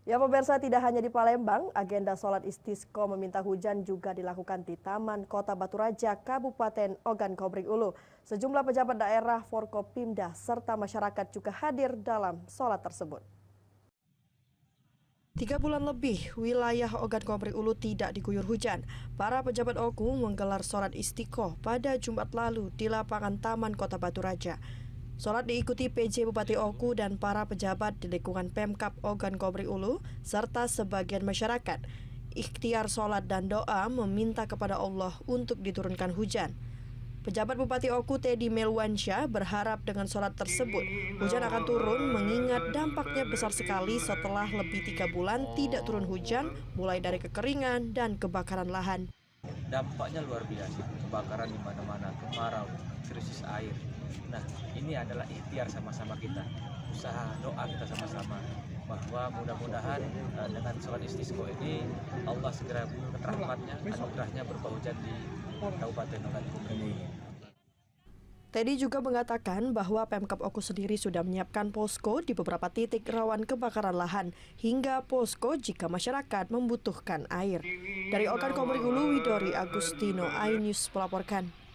Ya pemirsa, tidak hanya di Palembang, agenda sholat istisqa meminta hujan juga dilakukan di Taman Kota Batu Raja, Kabupaten Ogan Komering Ulu. Sejumlah pejabat daerah, Forkopimda, serta masyarakat juga hadir dalam sholat tersebut. 3 bulan lebih, wilayah Ogan Komering Ulu tidak diguyur hujan. Para pejabat OKU menggelar sholat istiqoh pada Jumat lalu di lapangan Taman Kota Batu Raja. Sholat diikuti PJ Bupati Oku dan para pejabat di lingkungan Pemkab Ogan Komering Ulu serta sebagian masyarakat. Ikhtiar sholat dan doa meminta kepada Allah untuk diturunkan hujan. Pejabat Bupati Oku Teddy Melwansyah berharap dengan sholat tersebut hujan akan turun mengingat dampaknya besar sekali setelah lebih 3 bulan tidak turun hujan mulai dari kekeringan dan kebakaran lahan. Dampaknya luar biasa, kebakaran di mana-mana, kemarau, krisis air. Nah, ini adalah ikhtiar sama-sama kita, usaha doa kita sama-sama bahwa mudah-mudahan dengan sholat istisqa ini Allah segera menurunkan rahmatnya, anugerahnya berupa hujan di Kabupaten Ogan Komering. Teddy juga mengatakan bahwa Pemkab Oku sendiri sudah menyiapkan posko di beberapa titik rawan kebakaran lahan hingga posko jika masyarakat membutuhkan air. Dari Ogan Komering Ulu, Widori Agustino, iNews melaporkan.